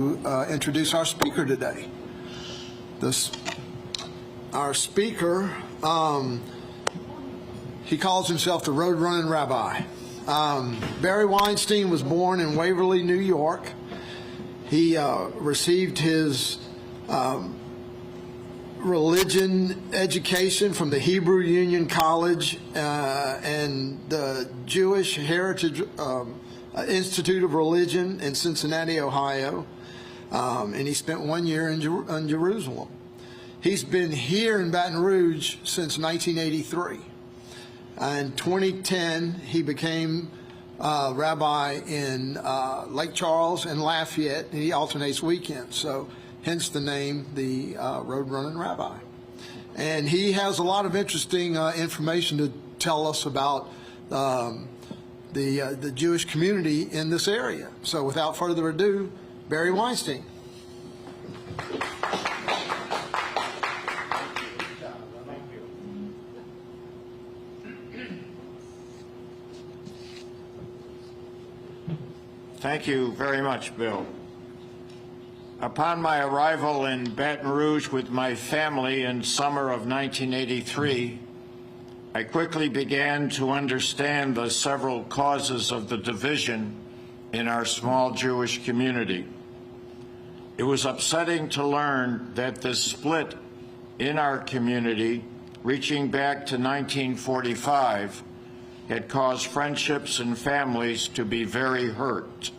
Introduce our speaker today. Our speaker, he calls himself the road running rabbi. Barry Weinstein was born in Waverly, New York. He received his religion education from the Hebrew Union College and the Jewish Heritage Institute of Religion in Cincinnati, Ohio. And he spent 1 year in Jerusalem. He's been here in Baton Rouge since 1983. In 2010, he became rabbi in Lake Charles and Lafayette, and he alternates weekends. So hence the name, the Road Running Rabbi. And he has a lot of interesting information to tell us about the Jewish community in this area. So without further ado, Barry Weinstein. Thank you very much, Bill. Upon my arrival in Baton Rouge with my family in summer of 1983, I quickly began to understand the several causes of the division in our small Jewish community. It was upsetting to learn that this split in our community, reaching back to 1945, had caused friendships and families to be very hurt.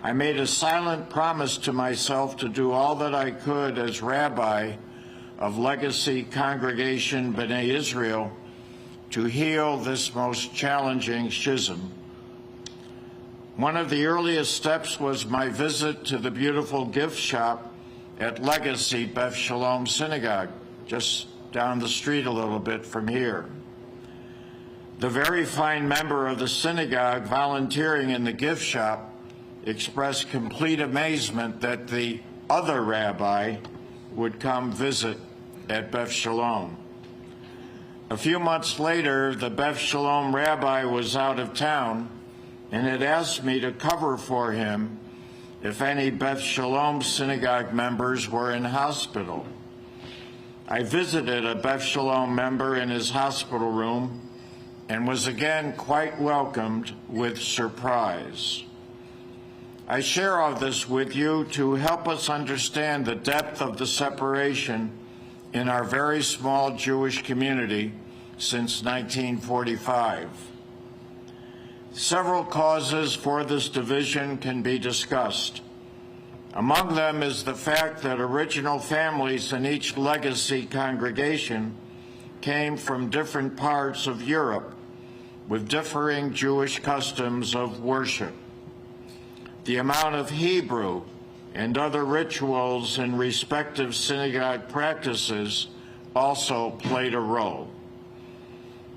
I made a silent promise to myself to do all that I could as rabbi of Legacy Congregation B'nai Israel to heal this most challenging schism. One of the earliest steps was my visit to the beautiful gift shop at Legacy Beth Shalom Synagogue, just down the street a little bit from here. The very fine member of the synagogue volunteering in the gift shop expressed complete amazement that the other rabbi would come visit at Beth Shalom. A few months later, the Beth Shalom rabbi was out of town and had asked me to cover for him if any Beth Shalom synagogue members were in hospital. I visited a Beth Shalom member in his hospital room and was again quite welcomed with surprise. I share all this with you to help us understand the depth of the separation in our very small Jewish community since 1945. Several causes for this division can be discussed. Among them is the fact that original families in each legacy congregation came from different parts of Europe with differing Jewish customs of worship. The amount of Hebrew and other rituals and respective synagogue practices also played a role.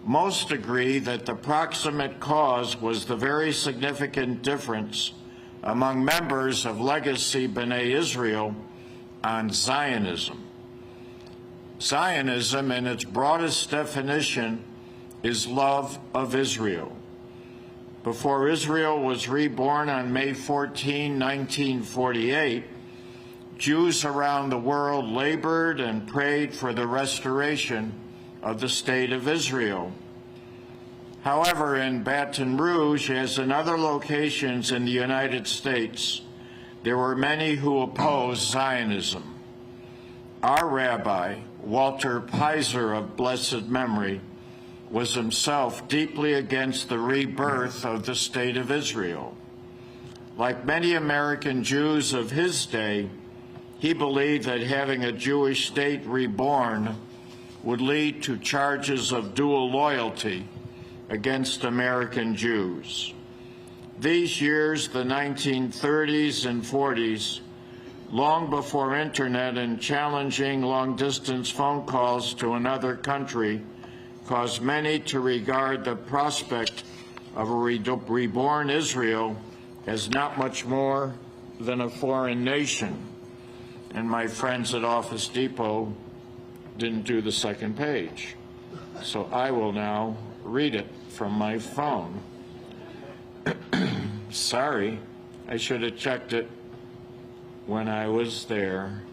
Most agree that the proximate cause was the very significant difference among members of Legacy B'nai Israel on Zionism. Zionism, in its broadest definition, is love of Israel. Before Israel was reborn on May 14, 1948, Jews around the world labored and prayed for the restoration of the state of Israel. However, in Baton Rouge, as in other locations in the United States, there were many who opposed Zionism. Our rabbi, Walter Pizer of blessed memory, was himself deeply against the rebirth of the state of Israel. Like many American Jews of his day, he believed that having a Jewish state reborn would lead to charges of dual loyalty against American Jews. These years, the 1930s and 40s, long before internet and challenging long-distance phone calls to another country, caused many to regard the prospect of a reborn Israel as not much more than a foreign nation. And my friends at Office Depot didn't do the second page. So I will now read it from my phone. Sorry, I should have checked it when I was there.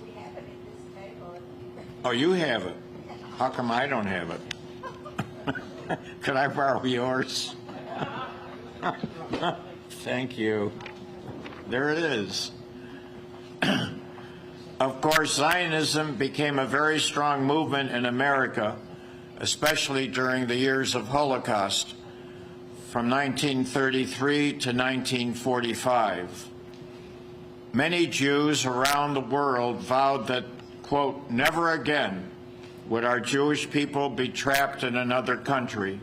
We have it at this table. Oh, you have it. How come I don't have it? Could I borrow yours? Thank you. There it is. Of course, Zionism became a very strong movement in America, especially during the years of Holocaust, from 1933 to 1945. Many Jews around the world vowed that, quote, never again would our Jewish people be trapped in another country.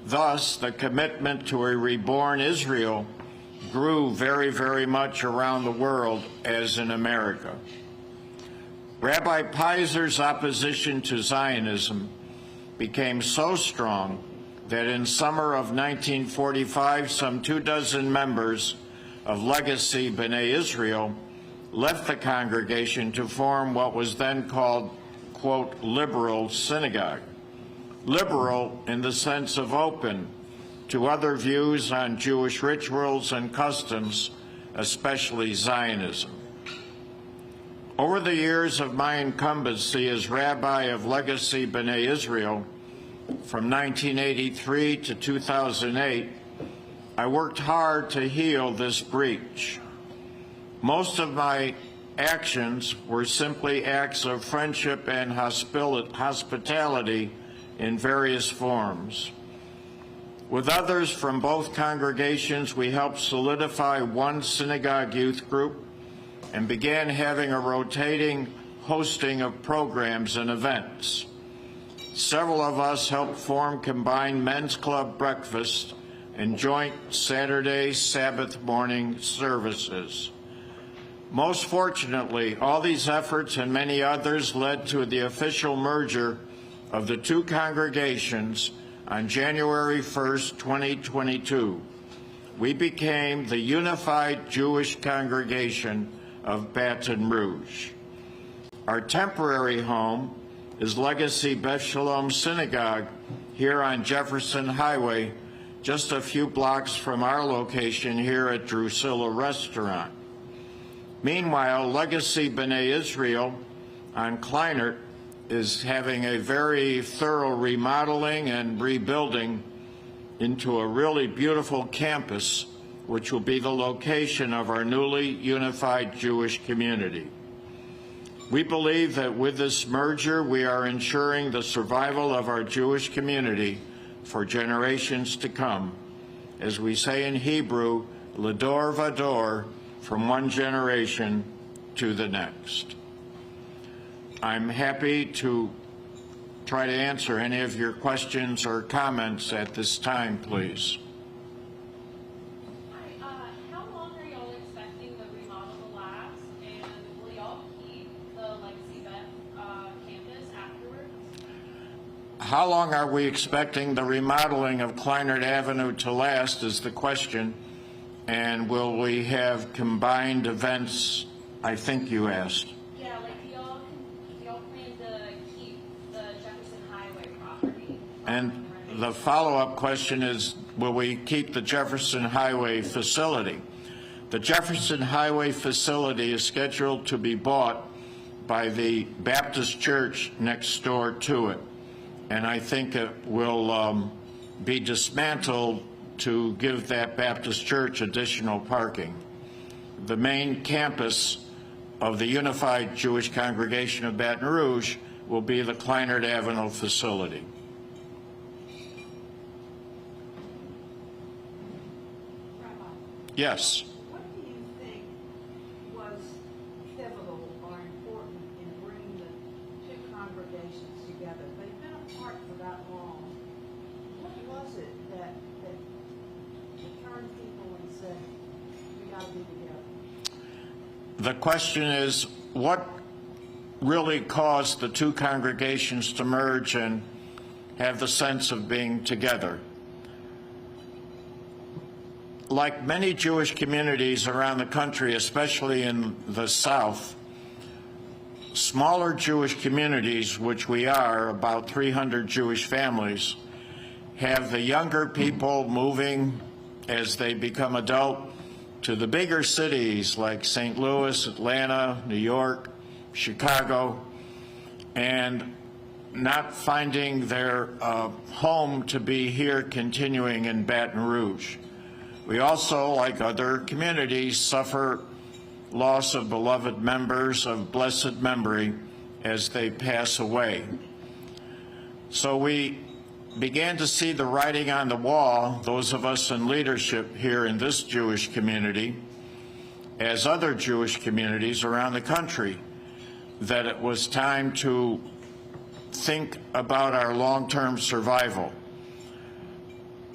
Thus, the commitment to a reborn Israel grew very, very much around the world as in America. Rabbi Piser's opposition to Zionism became so strong that in summer of 1945, some 24 members of Legacy B'nai Israel left the congregation to form what was then called, quote, liberal synagogue. Liberal in the sense of open to other views on Jewish rituals and customs, especially Zionism. Over the years of my incumbency as rabbi of Legacy B'nai Israel, from 1983 to 2008, I worked hard to heal this breach. Most of my actions were simply acts of friendship and hospitality in various forms. With others from both congregations, we helped solidify one synagogue youth group and began having a rotating hosting of programs and events. Several of us helped form combined men's club breakfast and joint Saturday Sabbath morning services. Most fortunately, all these efforts and many others led to the official merger of the two congregations on January 1st, 2022. We became the Unified Jewish Congregation of Baton Rouge. Our temporary home is Legacy Beth Shalom Synagogue here on Jefferson Highway, just a few blocks from our location here at Drusilla Restaurant. Meanwhile, Legacy B'nai Israel on Kleinert is having a very thorough remodeling and rebuilding into a really beautiful campus, which will be the location of our newly unified Jewish community. We believe that with this merger, we are ensuring the survival of our Jewish community for generations to come. As we say in Hebrew, Lador Vador, from one generation to the next. I'm happy to try to answer any of your questions or comments at this time, please. Hi, how long are y'all expecting the remodel to last, and will y'all keep the Legacy Beth campus afterwards? How long are we expecting the remodeling of Kleinert Avenue to last is the question, and will we have combined events, I think you asked. Yeah, like do y'all plan to keep the Jefferson Highway property? And the follow-up question is, will we keep the Jefferson Highway facility? The Jefferson Highway facility is scheduled to be bought by the Baptist Church next door to it. And I think it will be dismantled to give that Baptist Church additional parking. The main campus of the Unified Jewish Congregation of Baton Rouge will be the Kleinert Avenue facility. Rabbi, Yes. what do you think was pivotal or important in bringing the two congregations together? They've been apart for that long. What was it that turned people and said, we got to be together? The question is, what really caused the two congregations to merge and have the sense of being together? Like many Jewish communities around the country, especially in the South, smaller Jewish communities, which we are, about 300 Jewish families, have the younger people moving as they become adult to the bigger cities like St. Louis, Atlanta, New York, Chicago, and not finding their home to be here continuing in Baton Rouge. We also, like other communities, suffer loss of beloved members of blessed memory as they pass away. So we began to see the writing on the wall, those of us in leadership here in this Jewish community, as other Jewish communities around the country, that it was time to think about our long-term survival.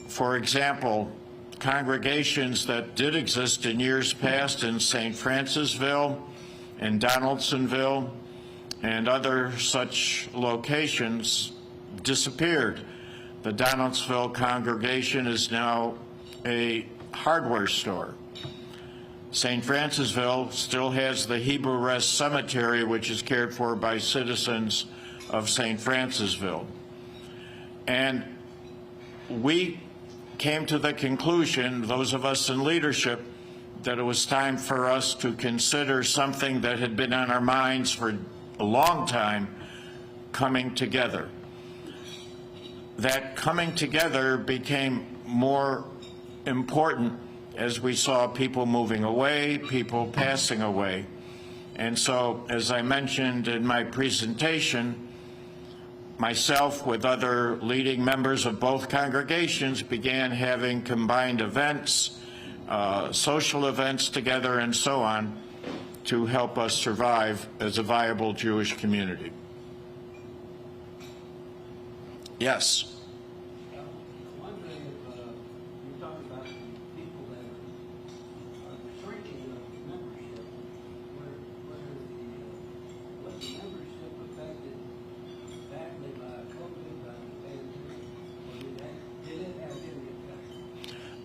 For example, congregations that did exist in years past in St. Francisville, in Donaldsonville, and other such locations disappeared. The Donaldsonville congregation is now a hardware store. St. Francisville still has the Hebrew Rest Cemetery, which is cared for by citizens of St. Francisville. And we came to the conclusion, those of us in leadership, that it was time for us to consider something that had been on our minds for a long time, coming together. That coming together became more important as we saw people moving away, people passing away. And so, as I mentioned in my presentation, myself with other leading members of both congregations began having combined events, social events together and so on, to help us survive as a viable Jewish community. Yes. I'm wondering if you talk about the people that are shrinking of membership, was the membership affected badly by COVID, by the pandemic, or did it have any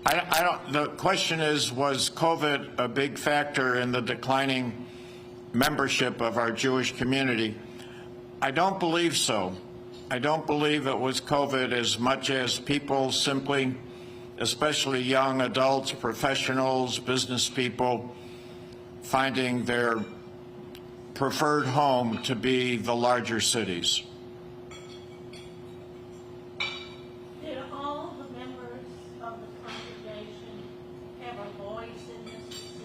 effect? The question is, was COVID a big factor in the declining membership of our Jewish community? I don't believe so. I don't believe it was COVID as much as people simply, especially young adults, professionals, business people, finding their preferred home to be the larger cities. Did all the members of the congregation have a voice in this decision?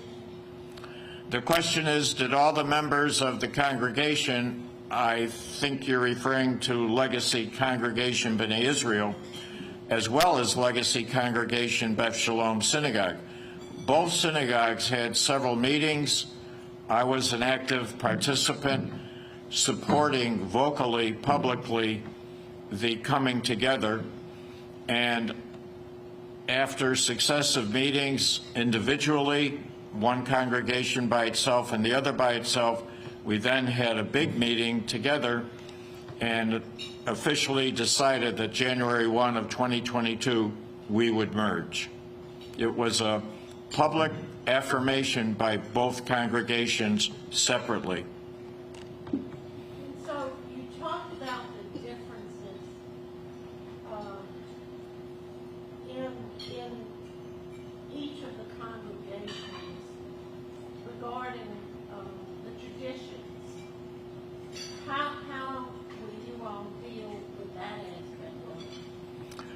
The question is, did all the members of the congregation, I think you're referring to Legacy Congregation B'nai Israel, as well as Legacy Congregation Beth Shalom Synagogue. Both synagogues had several meetings. I was an active participant, supporting vocally, publicly, the coming together. And after successive meetings individually, one congregation by itself and the other by itself, we then had a big meeting together and officially decided that January 1 of 2022, we would merge. It was a public affirmation by both congregations separately. And so you talked about the differences in each of the congregations regarding the traditions. How will you all deal with that aspect of it?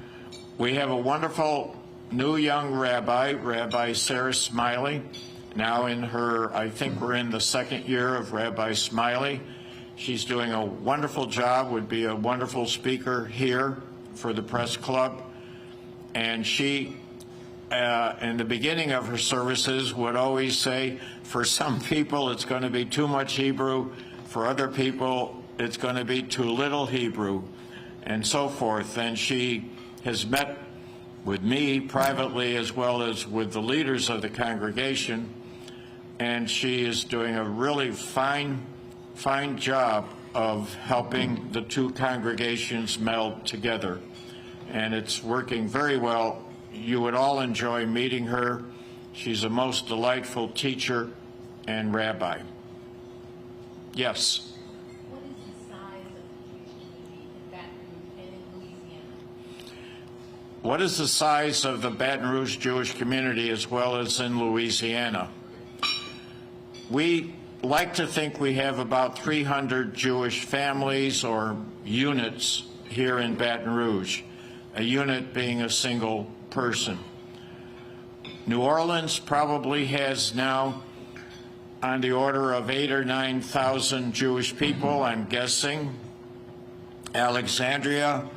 We have a wonderful new young rabbi, Rabbi Sarah Smiley, now in her, I think we're in the second year of Rabbi Smiley. She's doing a wonderful job, would be a wonderful speaker here for the press club. And she, in the beginning of her services, would always say, for some people it's going to be too much Hebrew, for other people it's going to be too little Hebrew, and so forth. And she has met with me privately as well as with the leaders of the congregation, and she is doing a really fine job of helping the two congregations meld together. And it's working very well. You would all enjoy meeting her. She's a most delightful teacher and rabbi. Yes? What is the size of the Jewish community in Baton Rouge and in Louisiana? What is the size of the Baton Rouge Jewish community as well as in Louisiana? We like to think we have about 300 Jewish families or units here in Baton Rouge, a unit being a single person. New Orleans probably has now on the order of 8,000 or 9,000 Jewish people, I'm guessing. Alexandria,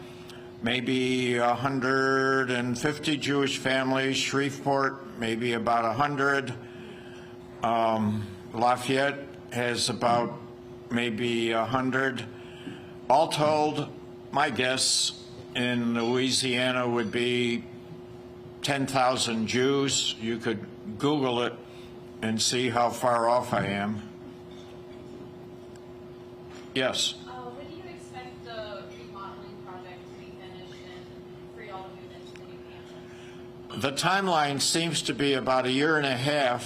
maybe 150 Jewish families. Shreveport, maybe about 100. Lafayette has about maybe 100. All told, my guess in Louisiana would be 10,000 Jews. You could Google it and see how far off I am. Yes? When do you expect the remodeling project to be finished and free all the units to the new campus? The timeline seems to be about 1.5 years.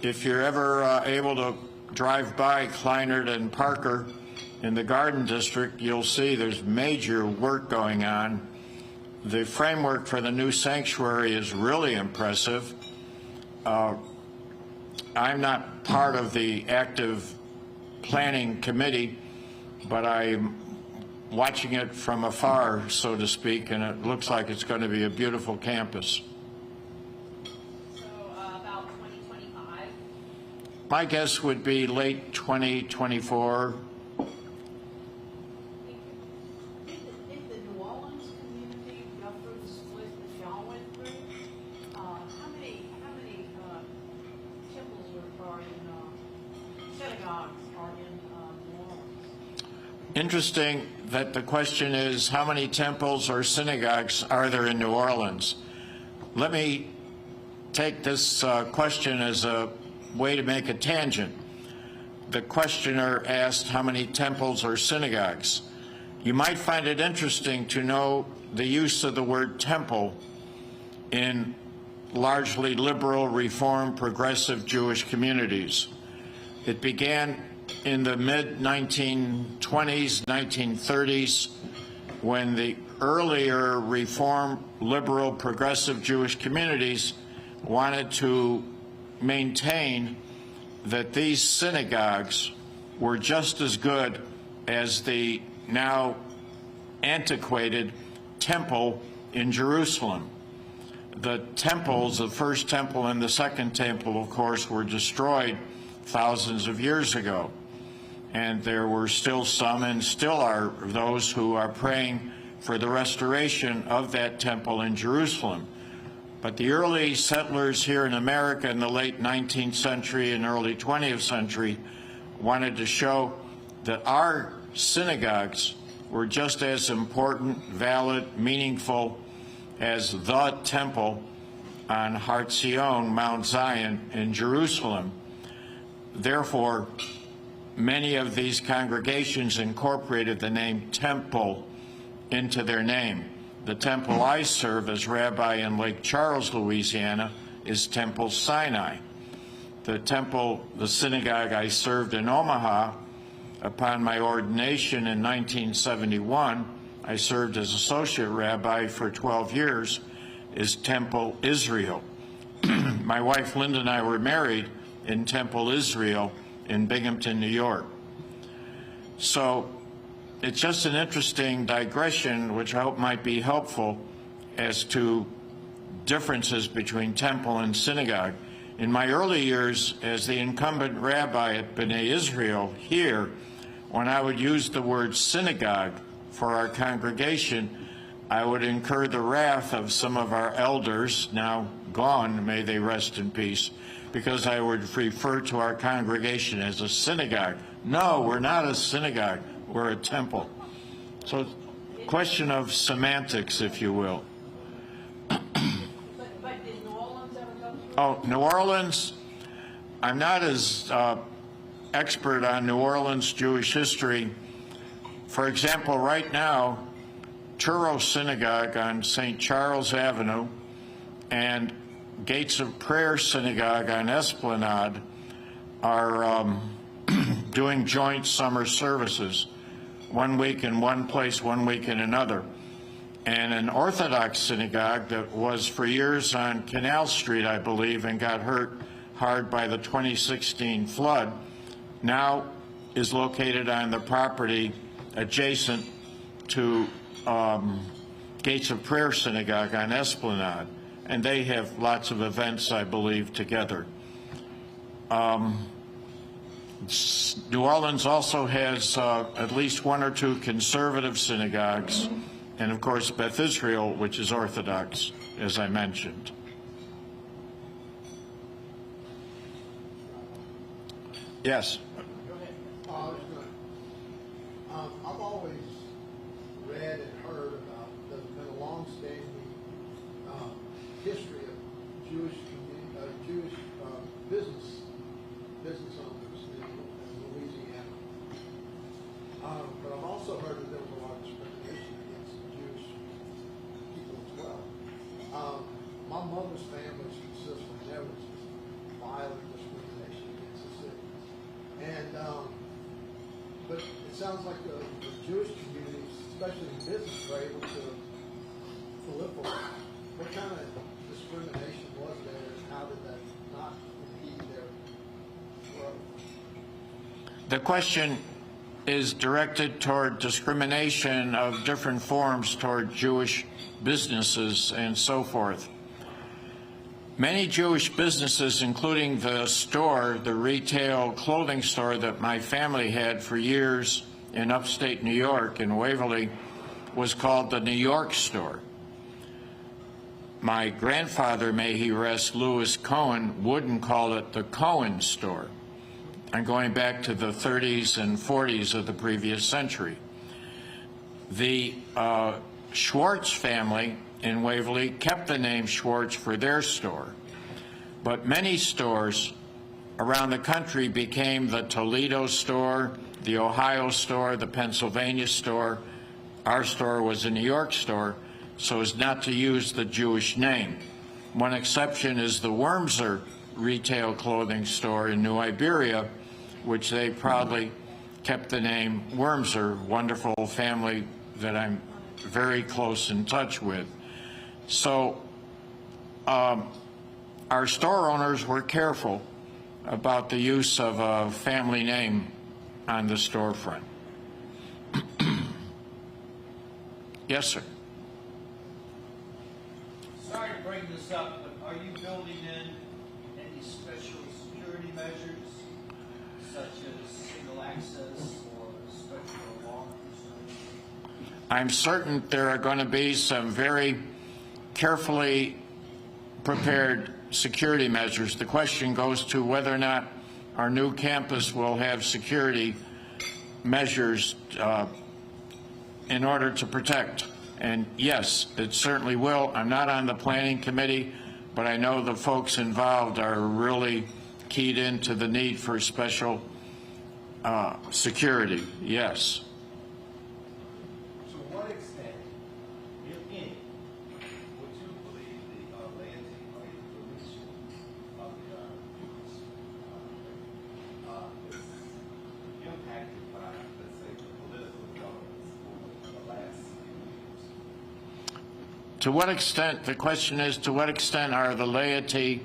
If you're ever able to drive by Kleinert and Parker in the Garden District, you'll see there's major work going on. The framework for the new sanctuary is really impressive. I'm not part of the active planning committee, but I'm watching it from afar, so to speak, and it looks like it's going to be a beautiful campus. So about 2025? My guess would be late 2024. If the New Orleans community got through the split that y'all went through, how many temples are in, synagogues are in New Orleans? Interesting that the question is, how many temples or synagogues are there in New Orleans? Let me take this question as a way to make a tangent. The questioner asked how many temples or synagogues. You might find it interesting to know the use of the word temple in largely liberal, reform, progressive Jewish communities. It began in the mid-1920s, 1930s, when the earlier reform, liberal, progressive Jewish communities wanted to maintain that these synagogues were just as good as the now antiquated temple in Jerusalem. The temples, the first temple and the second temple, of course, were destroyed thousands of years ago. And there were still some, and still are those who are praying for the restoration of that temple in Jerusalem. But the early settlers here in America in the late 19th century and early 20th century wanted to show that our synagogues were just as important, valid, meaningful as the temple on Har Zion, Mount Zion in Jerusalem. Therefore, many of these congregations incorporated the name temple into their name. The temple I serve as rabbi in Lake Charles, Louisiana, is Temple Sinai. The synagogue I served in Omaha, upon my ordination in 1971, I served as associate rabbi for 12 years, is Temple Israel. My wife Linda and I were married in Temple Israel in Binghamton, New York. So it's just an interesting digression, which I hope might be helpful as to differences between temple and synagogue. In my early years as the incumbent rabbi at B'nai Israel here, when I would use the word synagogue for our congregation, I would incur the wrath of some of our elders, now gone, may they rest in peace, because I would refer to our congregation as a synagogue. No, we're not a synagogue, we're a temple. So, question of semantics, if you will. But did New Orleans ever go through? Oh, New Orleans, I'm not as expert on New Orleans Jewish history. For example, right now, Turo Synagogue on St. Charles Avenue and Gates of Prayer Synagogue on Esplanade are doing joint summer services, 1 week in one place, 1 week in another. and an Orthodox synagogue that was for years on Canal Street, I believe, and got hurt hard by the 2016 flood, now is located on the property adjacent to Gates of Prayer Synagogue on Esplanade, and they have lots of events, I believe, together. New Orleans also has at least one or two conservative synagogues, and of course Beth Israel, which is Orthodox, as I mentioned. Yes. I've always read and heard about there's been a long-standing history of Jewish business owners in Louisiana. But I've also heard that there was a lot of discrimination against the Jewish people as well. My mother's family consists from there was violent discrimination against the citizens. And but it sounds like the Jewish communities, especially in business, were able to proliferate. What kind of discrimination was there, and how did that not impede their growth? The question is directed toward discrimination of different forms toward Jewish businesses and so forth. Many Jewish businesses, including the store, the retail clothing store that my family had for years in upstate New York in Waverly, was called the New York Store. My grandfather, may he rest, Louis Cohen, wouldn't call it the Cohen Store. I'm going back to the 30s and 40s of the previous century. The Schwartz family in Waverly kept the name Schwartz for their store, but many stores around the country became the Toledo store, the Ohio store, the Pennsylvania store. Our store was a New York store, so as not to use the Jewish name. One exception is the Wormser retail clothing store in New Iberia, which they proudly kept the name Wormser, wonderful family that I'm very close in touch with. So our store owners were careful about the use of a family name on the storefront. Yes, sir. Sorry to bring this up, but are you building in any special security measures, such as single access or special law enforcement? I'm certain there are going to be some very carefully prepared security measures. The question goes to whether or not our new campus will have security measures in order to protect. And yes, it certainly will. I'm not on the planning committee, but I know the folks involved are really keyed into the need for special security. Yes. To what extent, if any, would you believe the laity or the religion of the Jews is impacted by, let's say, the political developments over the last few years? To what extent, the question is, to what extent are the laity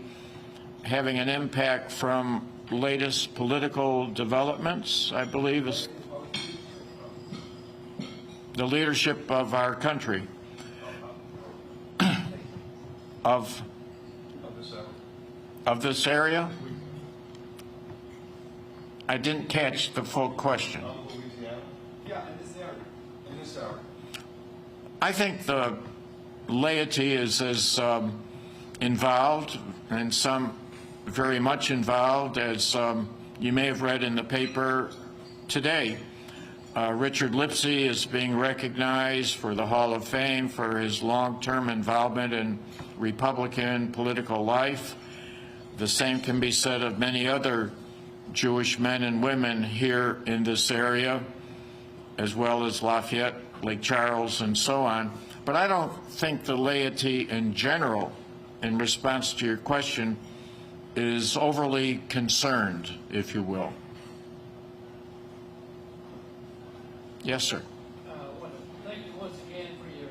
having an impact from latest political developments, I believe is the leadership of our country, of this area? I didn't catch the full question. Louisiana? Yeah, in this area. In this area. I think the laity is as involved, and some very much involved, as you may have read in the paper today. Richard Lipsey is being recognized for the Hall of Fame for his long-term involvement in Republican political life. The same can be said of many other Jewish men and women here in this area, as well as Lafayette, Lake Charles, and so on. But I don't think the laity in general, in response to your question, is overly concerned, if you will. Yes, sir. Thank you once again for your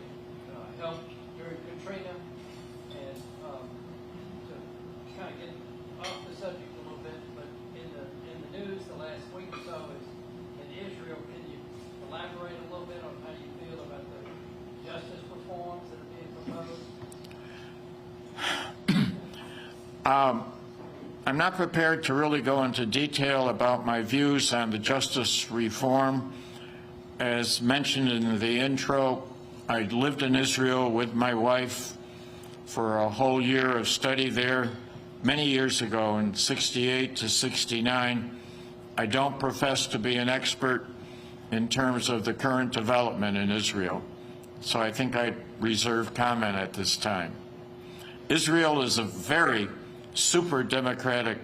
get off the subject a little bit, but in the news the last week or so is in Israel. Can you elaborate a little bit on how you feel about the justice reforms that are being proposed? I'm not prepared to really go into detail about my views on the justice reform. As mentioned in the intro, I lived in Israel with my wife for a whole year of study there many years ago, in 68 to 69. I don't profess to be an expert in terms of the current development in Israel, so I think I'd reserve comment at this time. Israel is a very super democratic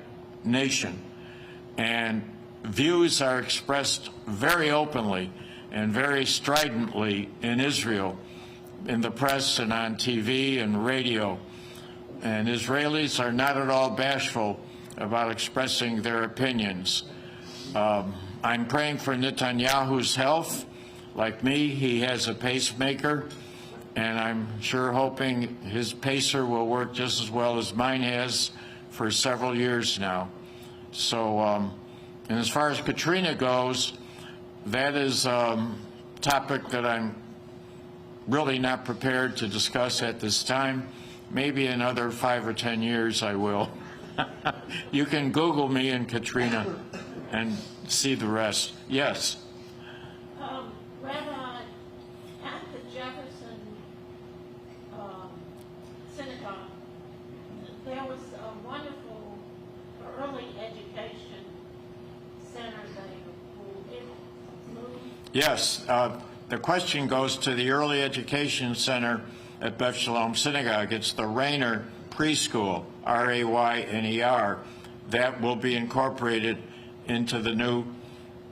nation, and views are expressed very openly and very stridently in Israel, in the press and on TV and radio. And Israelis are not at all bashful about expressing their opinions. I'm praying for Netanyahu's health. Like me, he has a pacemaker, and I'm sure hoping his pacer will work just as well as mine has for several years now. So, and as far as Katrina goes, that is a topic that I'm really not prepared to discuss at this time. Maybe in another 5 or 10 years I will. You can Google me and Katrina and see the rest. Yes. Rabbi, at the Jefferson Synagogue, there was a wonderful early education center there. Will it move? Yes. The question goes to the Early Education Center at Beth Shalom Synagogue. It's the Rayner Preschool, R-A-Y-N-E-R. That will be incorporated into the new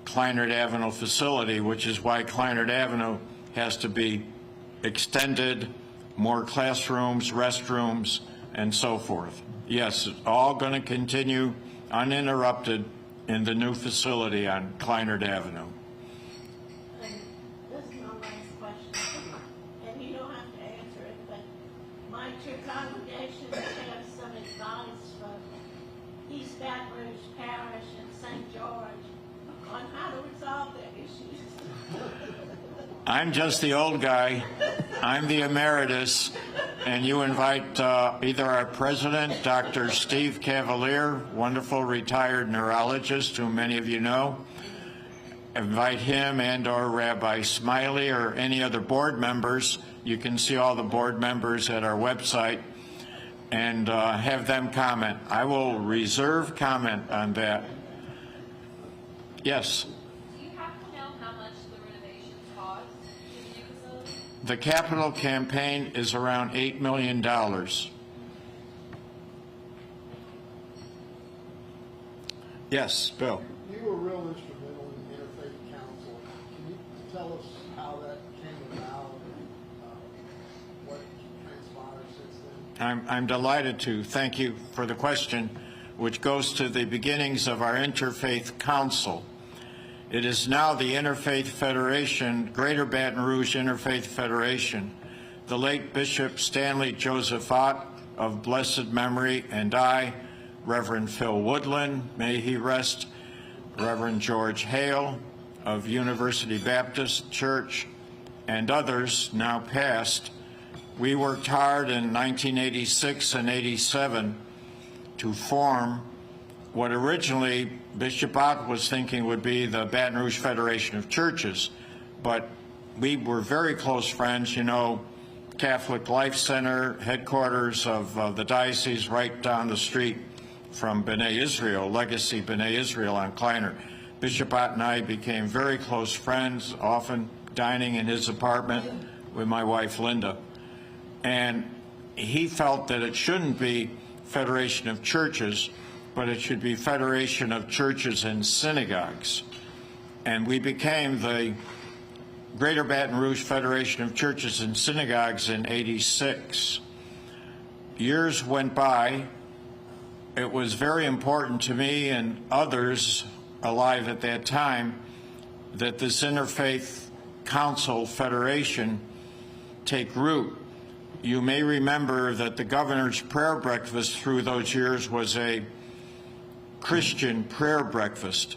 Kleinert Avenue facility, which is why Kleinert Avenue has to be extended, more classrooms, restrooms, and so forth. Yes, it's all going to continue uninterrupted in the new facility on Kleinert Avenue. And this is my last question, and you don't have to answer it, but might your congregation have some advice from East Baton Rouge Parish and St. George on how to resolve their issues? I'm just the old guy. I'm the emeritus, and you invite either our president, Dr. Steve Cavalier, wonderful retired neurologist who many of you know, invite him and or Rabbi Smiley or any other board members. You can see all the board members at our website and have them comment. I will reserve comment on that. Yes. Do you happen to know how much the renovations cost in the new facility? The capital campaign is around $8 million. Yes, Bill. You were real instrumental in the Interfaith Council. Can you tell us how that came about and what transpired since then? I'm delighted to. Thank you for the question, which goes to the beginnings of our Interfaith Council. It is now the Interfaith Federation, Greater Baton Rouge Interfaith Federation. The late Bishop Stanley Joseph Ott of blessed memory and I, Reverend Phil Woodland, may he rest, Reverend George Hale of University Baptist Church, and others now passed. We worked hard in 1986 and 87 to form what originally Bishop Ott was thinking would be the Baton Rouge Federation of Churches, but we were very close friends. You know, Catholic Life Center, headquarters of the diocese right down the street from B'nai Israel, Legacy B'nai Israel on Kleinert. Bishop Ott and I became very close friends, often dining in his apartment with my wife Linda. And he felt that it shouldn't be Federation of Churches, but it should be Federation of Churches and Synagogues. And we became the Greater Baton Rouge Federation of Churches and Synagogues in '86. Years went by. It was very important to me and others alive at that time that this Interfaith Council Federation take root. you may remember that the governor's prayer breakfast through those years was a Christian prayer breakfast.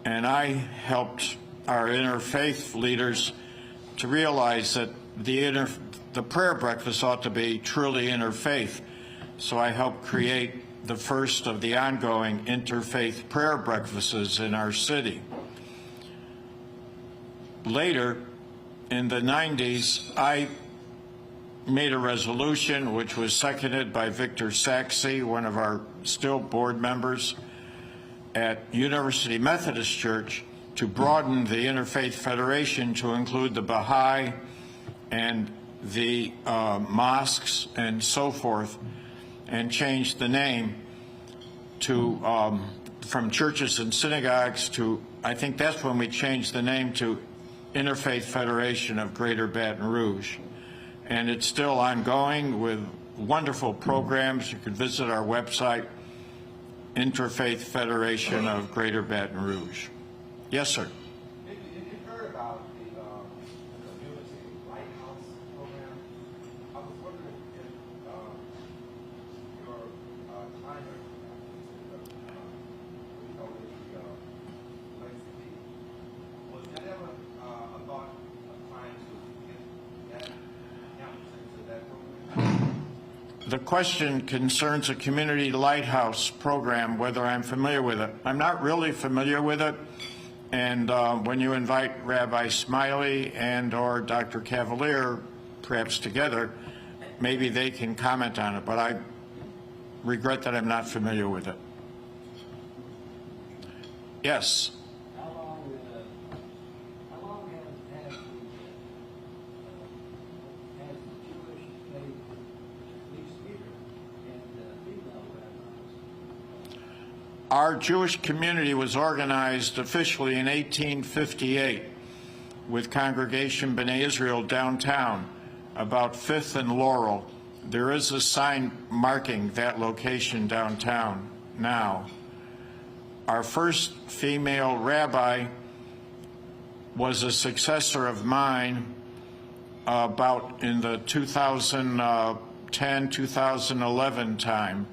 And I helped our interfaith leaders to realize that the prayer breakfast ought to be truly interfaith. So I helped create the first of the ongoing interfaith prayer breakfasts in our city. Later, in the 90s, I made a resolution which was seconded by Victor Saxe, one of our still board members at University Methodist Church, to broaden the Interfaith Federation to include the Baha'i and the mosques and so forth, and change the name to from churches and synagogues to, I think that's when we changed the name to Interfaith Federation of Greater Baton Rouge. And it's still ongoing with wonderful programs. You could visit our website, Interfaith Federation of Greater Baton Rouge. Yes, sir. If you heard about the community lighthouse program, I was wondering if your Kleinert was that ever a thought of trying to get that campus into that program? The question concerns a community lighthouse program, whether I'm familiar with it. I'm not really familiar with it. And when you invite Rabbi Smiley and or Dr. Cavalier, perhaps together, maybe they can comment on it, but I regret that I'm not familiar with it. Yes? How long has the Jewish faith, at least here, and female rabbis? Our Jewish community was organized officially in 1858 with Congregation B'nai Israel downtown, about 5th and Laurel. There is a sign marking that location downtown now. Our first female rabbi was a successor of mine about in the 2010, 2011 time.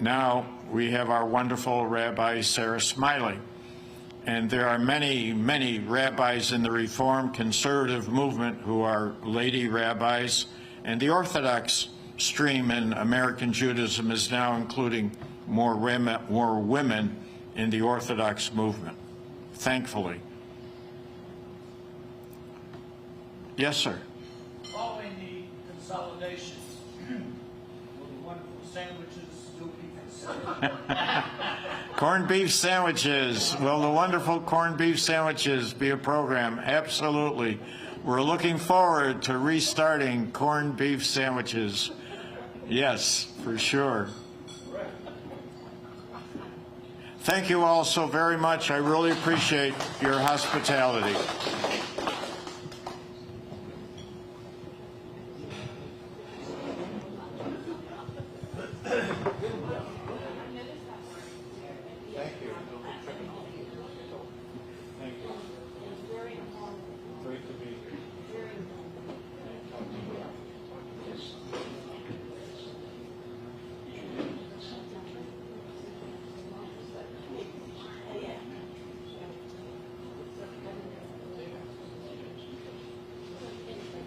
Now we have our wonderful Rabbi Sarah Smiley. And there are many, many rabbis in the Reform Conservative movement who are lady rabbis. And the Orthodox stream in American Judaism is now including more women in the Orthodox movement, thankfully. Yes, sir. Following the consolidation, will the wonderful sandwiches still be considered? Corned beef sandwiches. Will the wonderful corned beef sandwiches be a program? Absolutely. We're looking forward to restarting corned beef sandwiches. Yes, for sure. Thank you all so very much. I really appreciate your hospitality.